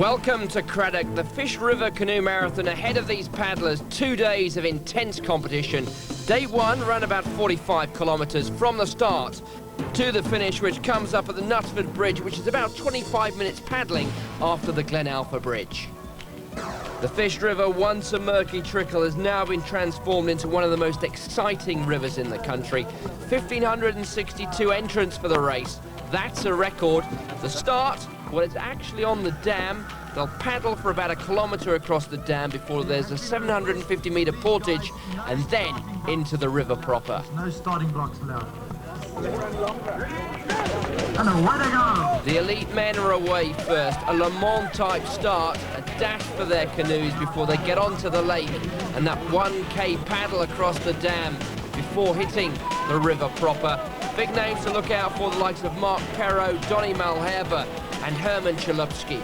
Welcome to Craddock, the Fish River Canoe Marathon. Ahead of these paddlers, 2 days of intense competition. Day one ran about 45 kilometres from the start to the finish, which comes up at the Knutsford Bridge, which is about 25 minutes paddling after the Glen Alpha Bridge. The Fish River, once a murky trickle, has now been transformed into one of the most exciting rivers in the country. 1,562 entrants for the race. That's a record. The start, well, it's actually on the dam. They'll paddle for about 1 kilometre across the dam before there's a 750-metre portage and then into the river proper. No starting blocks allowed. And away they go. The elite men are away first. A Le Mans type start, a dash for their canoes before they get onto the lake, and that 1K paddle across the dam before hitting the river proper. Big names to look out for, the likes of Mark Perrault, Donny Malherbe and Herman Chalupsky.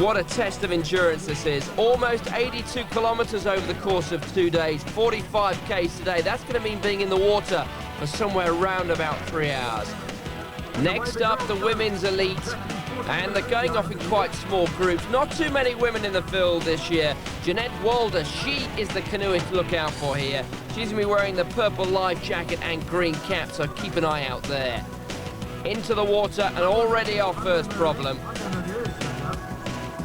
What a test of endurance this is. Almost 82 kilometres over the course of 2 days, 45 Ks today. That's going to mean being in the water for somewhere around about 3 hours. Next up, the women's elite. And they're going off in quite small groups. Not too many women in the field this year. Jeanette Walder, she is the canoeist to look out for here. She's going to be wearing the purple life jacket and green cap, so keep an eye out there. Into the water, and already our first problem.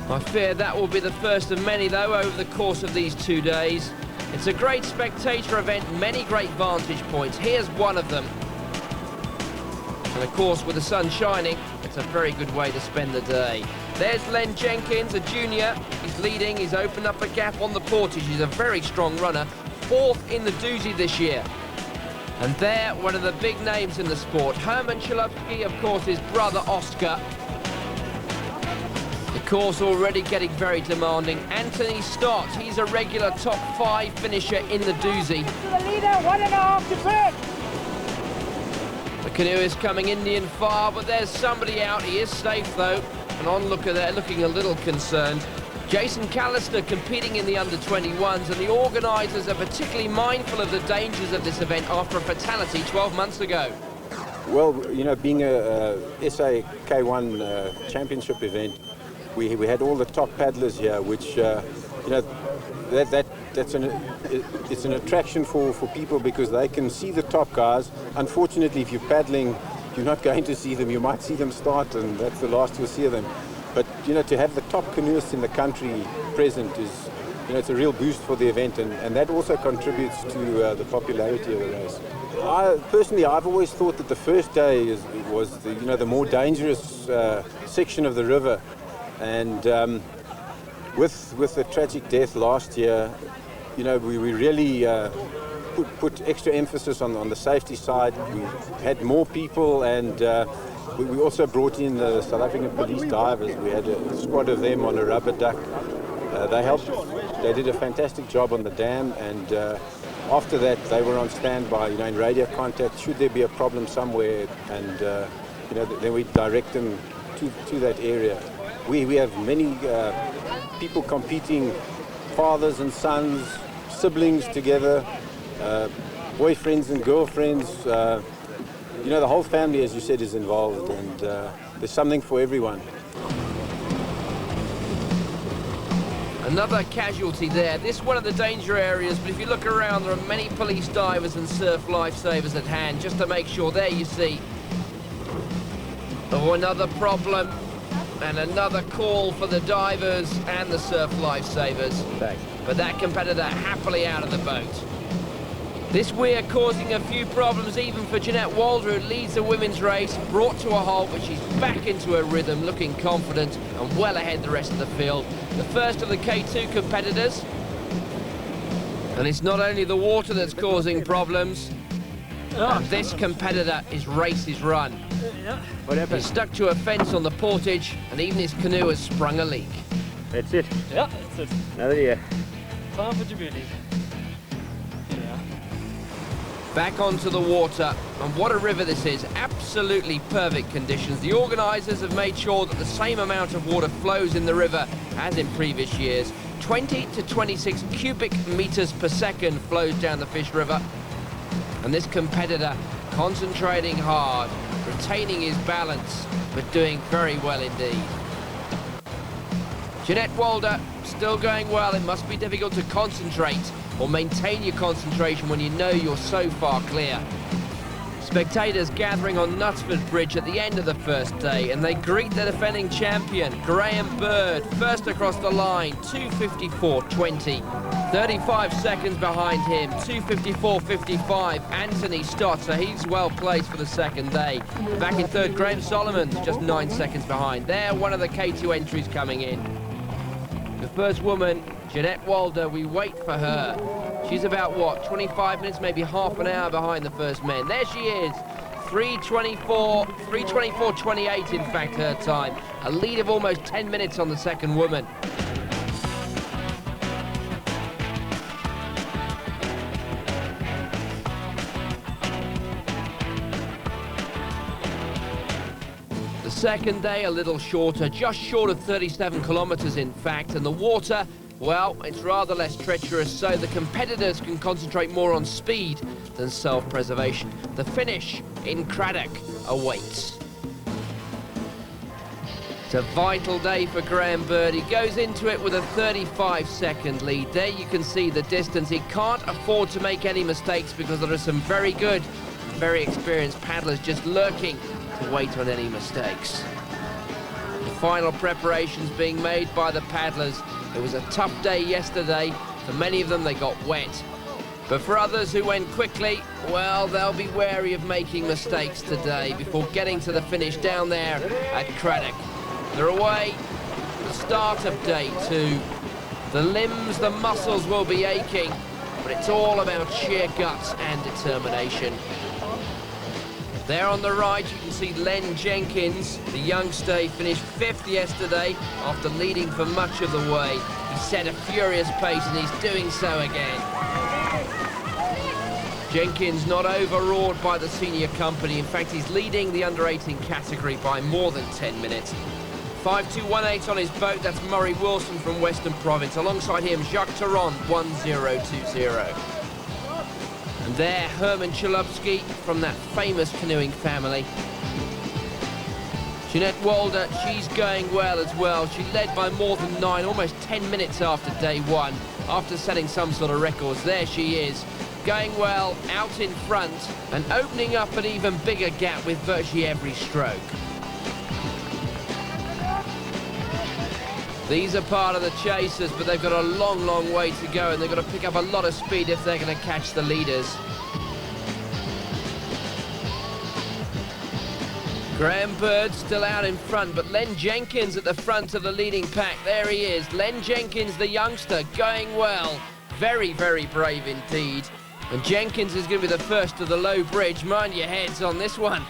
I fear that will be the first of many, though, over the course of these 2 days. It's a great spectator event, many great vantage points. Here's one of them. And, of course, with the sun shining, it's a very good way to spend the day. There's Len Jenkins, a junior. He's leading. He's opened up a gap on the portage. He's a very strong runner. 4th in the doozy this year. And there, one of the big names in the sport. Herman Chalupsky, of course, his brother Oscar. The course already getting very demanding. Anthony Stott, he's a regular top 5 finisher in the doozy. To the leader, 1.5 to first. The canoeist coming Indian far, but there's somebody out. He is safe, though. An onlooker there looking a little concerned. Jason Callister competing in the under-21s, and the organisers are particularly mindful of the dangers of this event after a fatality 12 months ago. Well, you know, being a SA K1 championship event, we had all the top paddlers here, which, you know, it's an attraction for people because they can see the top guys. Unfortunately, if you're paddling, you're not going to see them. You might see them start, and that's the last you'll see of them. But, you know, to have the top canoeists in the country present is, you know, it's a real boost for the event, and that also contributes to the popularity of the race. Personally, I've always thought that the first day was the, you know, the more dangerous section of the river. And with the tragic death last year, you know, we really put extra emphasis on the safety side. We had more people, and we also brought in the South African police divers. We had a squad of them on a rubber duck. They helped. They did a fantastic job on the dam, and after that they were on standby, you know, in radio contact should there be a problem somewhere, and you know, then we direct them to that area. We have many people competing, fathers and sons, siblings together, boyfriends and girlfriends. You know, the whole family, as you said, is involved, and there's something for everyone. Another casualty there. This one of the danger areas, but if you look around, there are many police divers and surf lifesavers at hand, just to make sure. There you see. Oh, another problem. And another call for the divers and the surf lifesavers. Thanks. But that competitor happily out of the boat. This weir causing a few problems even for Jeanette Walder, who leads the women's race, brought to a halt, but she's back into her rhythm, looking confident and well ahead the rest of the field. The first of the K2 competitors. And it's not only the water that's causing problems. And this competitor, his race is run. What happened? He's stuck to a fence on the portage, and even his canoe has sprung a leak. That's it. Yeah, that's it. Another year. Time for Djibouti. Yeah. Back onto the water, and what a river this is. Absolutely perfect conditions. The organisers have made sure that the same amount of water flows in the river as in previous years. 20 to 26 cubic metres per second flows down the Fish River. And this competitor concentrating hard, retaining his balance, but doing very well indeed. Jeanette Walder still going well. It must be difficult to concentrate or maintain your concentration when you know you're so far clear. Spectators gathering on Knutsford Bridge at the end of the first day, and they greet the defending champion, Graham Bird, first across the line, 2:54.20. 35 seconds behind him, 2:54.55, Anthony Stott, so he's well placed for the second day. Back in third, Graham Solomon, just 9 seconds behind. They're one of the K2 entries coming in. The first woman, Jeanette Walder, we wait for her. She's about, what, 25 minutes, maybe half an hour behind the first men. There she is, 3:24.28 in fact her time. A lead of almost 10 minutes on the second woman. The second day a little shorter, just short of 37 kilometres in fact, and the water, well, it's rather less treacherous, so the competitors can concentrate more on speed than self-preservation. The finish in Craddock awaits. It's a vital day for Graham Bird. He goes into it with a 35-second lead. There you can see the distance. He can't afford to make any mistakes because there are some very good, very experienced paddlers just lurking to wait on any mistakes. The final preparations being made by the paddlers. It was a tough day yesterday. For many of them, they got wet. But for others who went quickly, well, they'll be wary of making mistakes today before getting to the finish down there at Craddock. They're away. The start of day 2. The limbs, the muscles will be aching, but it's all about sheer guts and determination. There on the right, you can see Len Jenkins, the youngster. He finished 5th yesterday after leading for much of the way. He set a furious pace and he's doing so again. Jenkins not overawed by the senior company. In fact, he's leading the under-18 category by more than 10 minutes. 5.218 on his boat. That's Murray Wilson from Western Province. Alongside him, Jacques Taron, 1.020. And there, Herman Chalupsky from that famous canoeing family. Jeanette Walder, she's going well as well. She led by more than 9, almost 10 minutes after day 1, after setting some sort of records. There she is, going well, out in front, and opening up an even bigger gap with virtually every stroke. These are part of the chasers, but they've got a long, long way to go, and they've got to pick up a lot of speed if they're going to catch the leaders. Graham Bird still out in front, but Len Jenkins at the front of the leading pack. There he is, Len Jenkins, the youngster, going well. Very, very brave indeed. And Jenkins is going to be the first to the low bridge. Mind your heads on this one.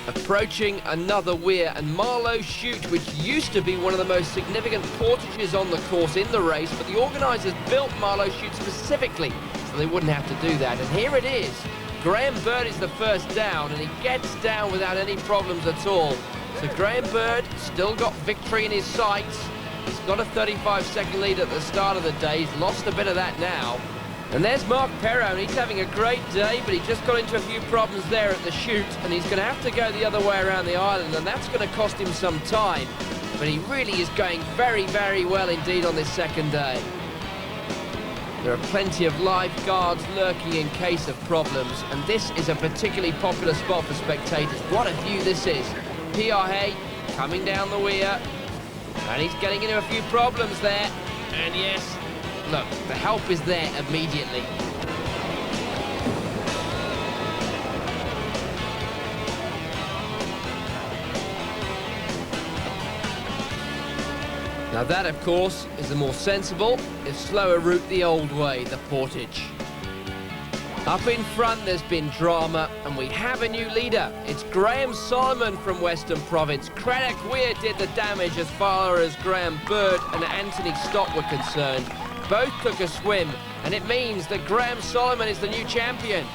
Approaching another weir, and Marlow Chute, which used to be one of the most significant portages on the course in the race, but the organisers built Marlow Chute specifically so they wouldn't have to do that. And here it is. Graham Bird is the first down, and he gets down without any problems at all. So Graham Bird still got victory in his sights. He's got a 35-second lead at the start of the day. He's lost a bit of that now. And there's Mark Perrone. He's having a great day, but he just got into a few problems there at the chute, and he's going to have to go the other way around the island, and that's going to cost him some time. But he really is going very, very well indeed on this second day. There are plenty of lifeguards lurking in case of problems, and this is a particularly popular spot for spectators. What a view this is. P.R. Hay coming down the weir, and he's getting into a few problems there. And yes, look, the help is there immediately. Now that, of course, is the more sensible, if slower route the old way, the portage. Up in front, there's been drama, and we have a new leader. It's Graham Solomon from Western Province. Craddock Weir did the damage as far as Graham Bird and Anthony Stott were concerned. Both took a swim, and it means that Graham Solomon is the new champion.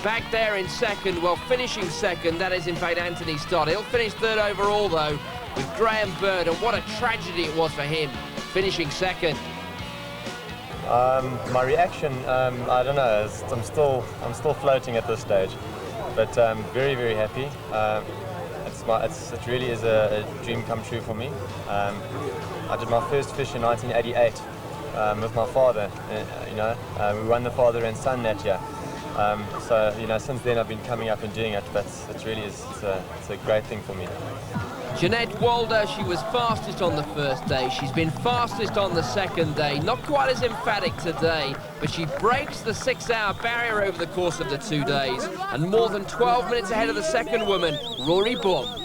Back there in second, well, finishing second, that is in fact Anthony Stott. He'll finish third overall, though, with Graham Bird, and what a tragedy it was for him, finishing second. My reaction, I don't know. I'm still floating at this stage. But very, very happy. It really is a dream come true for me. I did my first fish in 1988 with my father. We won the father and son that year. So since then I've been coming up and doing it, but it really is it's a great thing for me. Jeanette Walder, she was fastest on the first day. She's been fastest on the second day. Not quite as emphatic today, but she breaks the 6-hour barrier over the course of the 2 days. And more than 12 minutes ahead of the second woman, Rory Blom.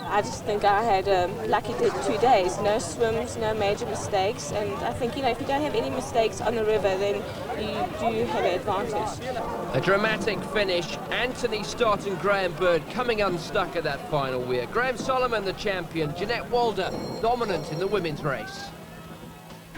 I just think I had a lucky 2 days. No swims, no major mistakes. And I think, if you don't have any mistakes on the river, then you do have an advantage. A dramatic finish. Anthony Stott and Graham Bird coming unstuck at that final weir. Graham Solomon, the champion. Jeanette Walder, dominant in the women's race.